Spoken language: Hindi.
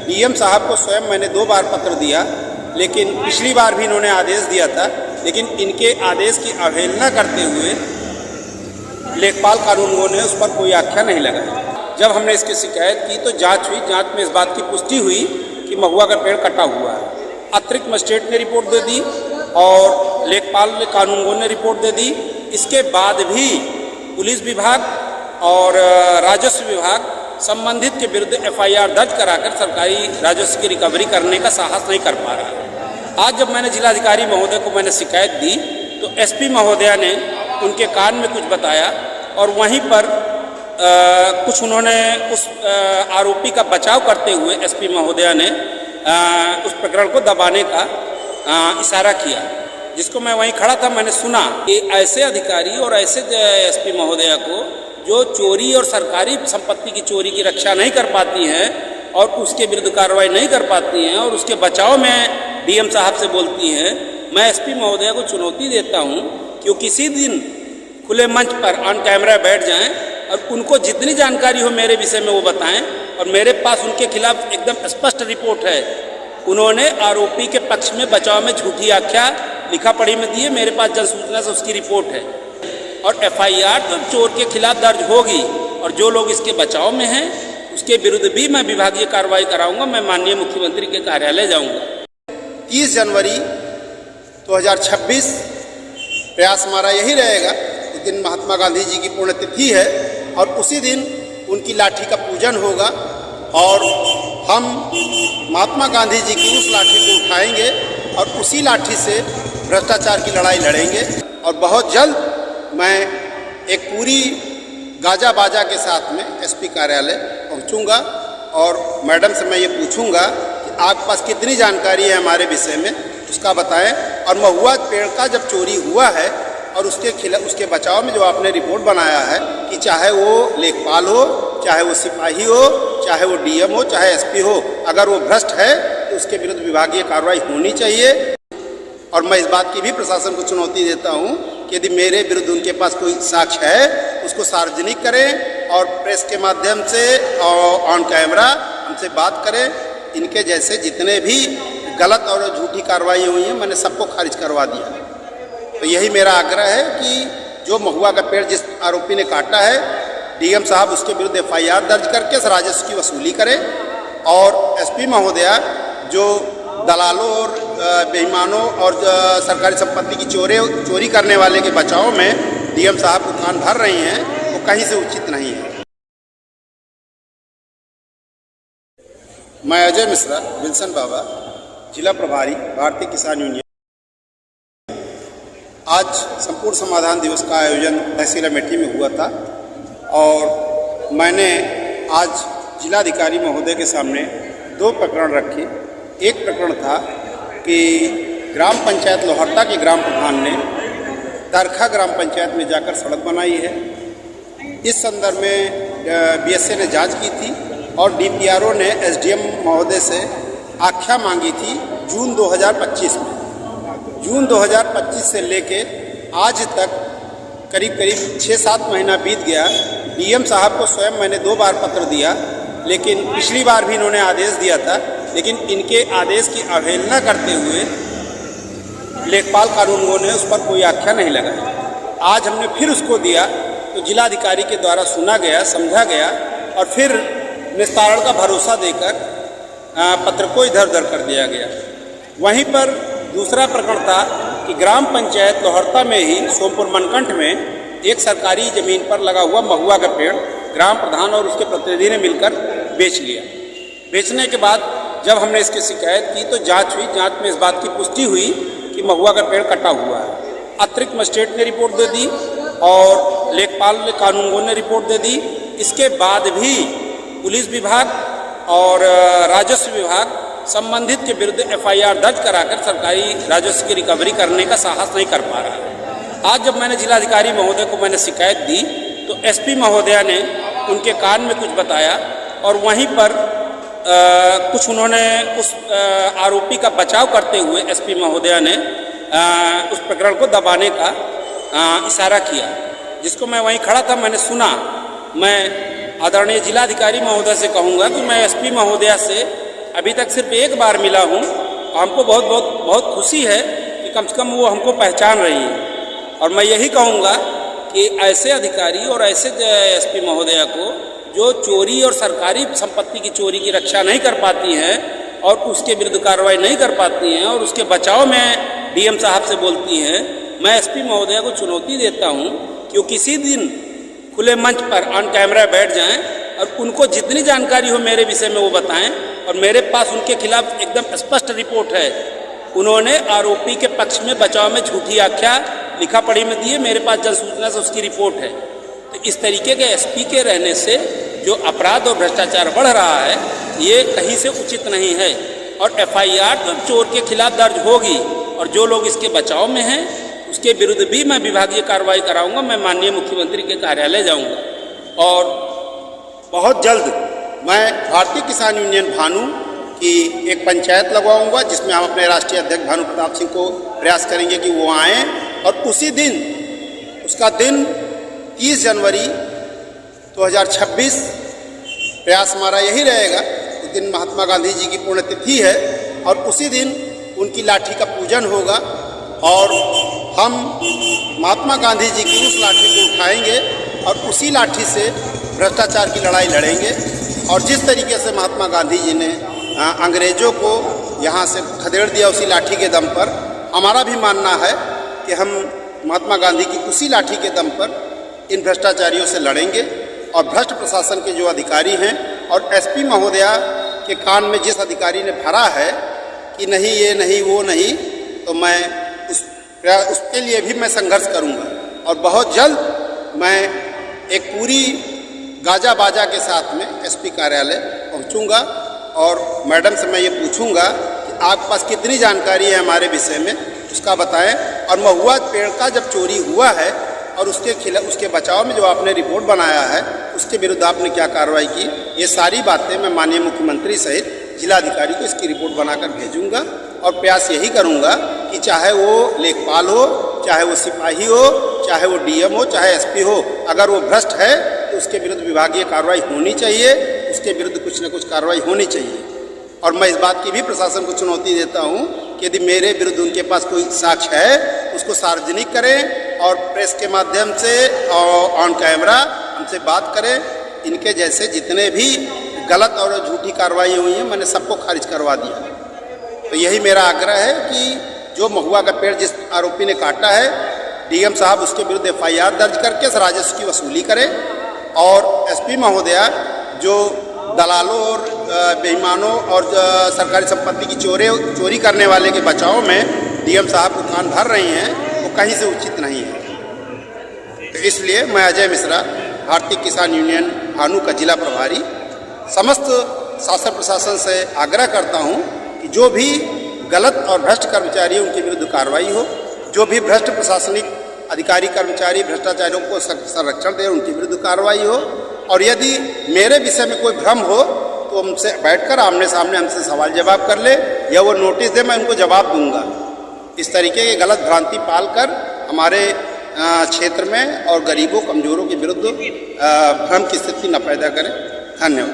डीएम साहब को स्वयं मैंने 2 बार पत्र दिया, लेकिन पिछली बार भी इन्होंने आदेश दिया था, लेकिन इनके आदेश की अवहेलना करते हुए लेखपाल कानूनगो ने उस पर कोई आख्या नहीं लगाई। जब हमने इसकी शिकायत की तो जांच हुई, जांच में इस बात की पुष्टि हुई कि महुआ का पेड़ कटा हुआ है। अतिरिक्त मजिस्ट्रेट ने रिपोर्ट दे दी और लेखपाल कानूनगो ने रिपोर्ट दे दी। इसके बाद भी पुलिस विभाग और राजस्व विभाग संबंधित के विरुद्ध एफआईआर दर्ज कराकर सरकारी राजस्व की रिकवरी करने का साहस नहीं कर पा रहा है। आज जब मैंने जिलाधिकारी महोदय को मैंने शिकायत दी तो एसपी महोदया ने उनके कान में कुछ बताया और वहीं पर कुछ उन्होंने उस आरोपी का बचाव करते हुए एसपी महोदया ने उस प्रकरण को दबाने का इशारा किया, जिसको मैं वहीं खड़ा था, मैंने सुना कि ऐसे अधिकारी और ऐसे एसपी महोदया को जो चोरी और सरकारी संपत्ति की चोरी की रक्षा नहीं कर पाती हैं और उसके विरुद्ध कार्रवाई नहीं कर पाती हैं और उसके बचाव में डीएम साहब से बोलती हैं, मैं एसपी महोदया को चुनौती देता हूं कि वो किसी दिन खुले मंच पर ऑन कैमरा बैठ जाएं और उनको जितनी जानकारी हो मेरे विषय में वो बताएं। और मेरे पास उनके खिलाफ एकदम स्पष्ट रिपोर्ट है। उन्होंने आरोपी के पक्ष में बचाव में झूठी आख्या लिखा पढ़ी में दी है, मेरे पास जन सूचना से उसकी रिपोर्ट है। और एफआईआर तो चोर के खिलाफ दर्ज होगी और जो लोग इसके बचाव में हैं उसके विरुद्ध भी मैं विभागीय कार्रवाई कराऊंगा। मैं माननीय मुख्यमंत्री के कार्यालय जाऊंगा। 30 जनवरी 2026 प्रयास हमारा यही रहेगा। उस दिन महात्मा गांधी जी की पुण्यतिथि है और उसी दिन उनकी लाठी का पूजन होगा और हम महात्मा गांधी जी की उस लाठी को उठाएंगे और उसी लाठी से भ्रष्टाचार की लड़ाई लड़ेंगे। और बहुत जल्द मैं एक पूरी गाजा बाजा के साथ में एसपी कार्यालय पहुंचूंगा और मैडम से मैं ये पूछूंगा कि आपके पास कितनी जानकारी है हमारे विषय में, उसका बताएं। और महुआ पेड़ का जब चोरी हुआ है और उसके बचाव में जो आपने रिपोर्ट बनाया है कि चाहे वो लेखपाल हो, चाहे वो सिपाही हो, चाहे वो डीएम हो, चाहे एसपी हो, अगर वो भ्रष्ट है तो उसके विरुद्ध विभागीय कार्रवाई होनी चाहिए। और मैं इस बात की भी प्रशासन को चुनौती देता हूं कि यदि मेरे विरुद्ध उनके पास कोई साक्ष्य है उसको सार्वजनिक करें और प्रेस के माध्यम से और ऑन कैमरा हमसे बात करें। इनके जैसे जितने भी गलत और झूठी कार्रवाई हुई हैं मैंने सबको खारिज करवा दिया। तो यही मेरा आग्रह है कि जो महुआ का पेड़ जिस आरोपी ने काटा है, डीएम साहब उसके विरुद्ध एफआईआर दर्ज करके राजस्व की वसूली करें और एसपी महोदया जो दलालों और बेईमानों और सरकारी संपत्ति की चोरी करने वाले के बचाव में डीएम साहब को कान भर रही हैं, वो कहीं से उचित नहीं है। मैं अजय मिश्रा, विल्सन बाबा, जिला प्रभारी भारतीय किसान यूनियन। आज संपूर्ण समाधान दिवस का आयोजन तहसील अमेठी में हुआ था और मैंने आज जिलाधिकारी महोदय के सामने 2 प्रकरण रखे। एक प्रकरण था कि ग्राम पंचायत लोहरता के ग्राम प्रधान ने दरखा ग्राम पंचायत में जाकर सड़क बनाई है। इस संदर्भ में बीएसए ने जांच की थी और डीपीआरओ ने एसडीएम महोदय से आख्या मांगी थी जून 2025 में। जून 2025 से लेके आज तक करीब 6-7 महीना बीत गया। डीएम साहब को स्वयं मैंने 2 बार पत्र दिया, लेकिन पिछली बार भी इन्होंने आदेश दिया था, लेकिन इनके आदेश की अवहेलना करते हुए लेखपाल कानूनगो ने उस पर कोई आख्या नहीं लगाई। आज हमने फिर उसको दिया तो जिलाधिकारी के द्वारा सुना गया, समझा गया और फिर निस्तारण का भरोसा देकर पत्र को इधर उधर कर दिया गया। वहीं पर दूसरा प्रकरण था कि ग्राम पंचायत लोहरता में ही सोमपुर मनकंठ में एक सरकारी ज़मीन पर लगा हुआ महुआ का पेड़ ग्राम प्रधान और उसके प्रतिनिधि ने मिलकर बेच लिया। बेचने के बाद जब हमने इसकी शिकायत की तो जांच हुई, जांच में इस बात की पुष्टि हुई कि महुआ का पेड़ कटा हुआ है। अतिरिक्त मजिस्ट्रेट ने रिपोर्ट दे दी और लेखपाल कानूनगो ने रिपोर्ट दे दी। इसके बाद भी पुलिस विभाग और राजस्व विभाग संबंधित के विरुद्ध एफआईआर दर्ज कराकर सरकारी राजस्व की रिकवरी करने का साहस नहीं कर पा रहा है। आज जब मैंने जिलाधिकारी महोदय को मैंने शिकायत दी तो एसपी महोदया ने उनके कान में कुछ बताया और वहीं पर कुछ उन्होंने उस आरोपी का बचाव करते हुए एसपी महोदया ने उस प्रकरण को दबाने का इशारा किया, जिसको मैं वहीं खड़ा था, मैंने सुना। मैं आदरणीय जिलाधिकारी महोदय से कहूँगा कि मैं एसपी महोदया से अभी तक सिर्फ एक बार मिला हूँ। हमको बहुत बहुत बहुत खुशी है कि कम से कम वो हमको पहचान रही है। और मैं यही कहूँगा कि ऐसे अधिकारी और ऐसे एसपी महोदया को जो चोरी और सरकारी संपत्ति की चोरी की रक्षा नहीं कर पाती हैं और उसके विरुद्ध कार्रवाई नहीं कर पाती हैं और उसके बचाव में डीएम साहब से बोलती हैं, मैं एसपी महोदया को चुनौती देता हूं कि वो किसी दिन खुले मंच पर ऑन कैमरा बैठ जाएं और उनको जितनी जानकारी हो मेरे विषय में वो बताएं। और मेरे पास उनके खिलाफ एकदम स्पष्ट रिपोर्ट है। उन्होंने आरोपी के पक्ष में बचाव में झूठी आख्या लिखा पढ़ी में दी है, मेरे पास जन सूचना से उसकी रिपोर्ट है। तो इस तरीके के एसपी के रहने से जो अपराध और भ्रष्टाचार बढ़ रहा है ये कहीं से उचित नहीं है। और एफआईआर तो चोर के खिलाफ दर्ज होगी और जो लोग इसके बचाव में हैं उसके विरुद्ध भी मैं विभागीय कार्रवाई कराऊंगा। मैं माननीय मुख्यमंत्री के कार्यालय जाऊंगा और बहुत जल्द मैं भारतीय किसान यूनियन भानु की एक पंचायत लगवाऊंगा जिसमें हम अपने राष्ट्रीय अध्यक्ष भानु प्रताप सिंह को प्रयास करेंगे कि वो आएँ। और उसी दिन उसका दिन 30 जनवरी 2026 प्रयास हमारा यही रहेगा। उस दिन महात्मा गांधी जी की पुण्यतिथि है और उसी दिन उनकी लाठी का पूजन होगा और हम महात्मा गांधी जी की उस लाठी को उठाएंगे और उसी लाठी से भ्रष्टाचार की लड़ाई लड़ेंगे। और जिस तरीके से महात्मा गांधी जी ने अंग्रेज़ों को यहाँ से खदेड़ दिया उसी लाठी के दम पर, हमारा भी मानना है कि हम महात्मा गांधी की उसी लाठी के दम पर इन भ्रष्टाचारियों से लड़ेंगे। और भ्रष्ट प्रशासन के जो अधिकारी हैं और एसपी महोदया के कान में जिस अधिकारी ने भरा है कि नहीं ये नहीं वो नहीं, तो मैं उसके लिए भी मैं संघर्ष करूंगा। और बहुत जल्द मैं एक पूरी गाजा बाजा के साथ में एसपी कार्यालय पहुंचूंगा और मैडम से मैं ये पूछूंगा कि आपके पास कितनी जानकारी है हमारे विषय में, उसका बताएं। और महुआ पेड़ का जब चोरी हुआ है और उसके बचाव में जो आपने रिपोर्ट बनाया है उसके विरुद्ध आपने क्या कार्रवाई की, ये सारी बातें मैं माननीय मुख्यमंत्री सहित जिलाधिकारी को इसकी रिपोर्ट बनाकर भेजूंगा। और प्रयास यही करूंगा कि चाहे वो लेखपाल हो, चाहे वो सिपाही हो, चाहे वो डीएम हो, चाहे एसपी हो, अगर वो भ्रष्ट है तो उसके विरुद्ध विभागीय कार्रवाई होनी चाहिए, उसके विरुद्ध कुछ न कुछ कार्रवाई होनी चाहिए। और मैं इस बात की भी प्रशासन को चुनौती देता हूँ कि यदि मेरे विरुद्ध उनके पास कोई साक्ष्य है उसको सार्वजनिक करें और प्रेस के माध्यम से और ऑन कैमरा हमसे बात करें। इनके जैसे जितने भी गलत और झूठी कार्रवाई हुई हैं मैंने सबको खारिज करवा दिया। तो यही मेरा आग्रह है कि जो महुआ का पेड़ जिस आरोपी ने काटा है, डीएम साहब उसके विरुद्ध एफआईआर दर्ज करके राजस्व की वसूली करें। और एसपी महोदया जो दलालों और बेईमानों और सरकारी संपत्ति की चोरी करने वाले के बचाव में डीएम साहब को कान भर रही हैं, वो कहीं से उचित नहीं है। तो इसलिए मैं अजय मिश्रा, भारतीय किसान यूनियन भानु का जिला प्रभारी, समस्त शासन प्रशासन से आग्रह करता हूं कि जो भी गलत और भ्रष्ट कर्मचारी उनके विरुद्ध कार्रवाई हो, जो भी भ्रष्ट प्रशासनिक अधिकारी कर्मचारी भ्रष्टाचारियों को संरक्षण दे उनके विरुद्ध कार्रवाई हो। और यदि मेरे विषय में कोई भ्रम हो तो हमसे बैठकर आमने सामने हमसे सवाल जवाब कर ले या वो नोटिस दे, मैं उनको जवाब दूंगा। इस तरीके की गलत भ्रांति पालकर हमारे क्षेत्र में और गरीबों कमजोरों के विरुद्ध भ्रम की स्थिति न पैदा करें। धन्यवाद।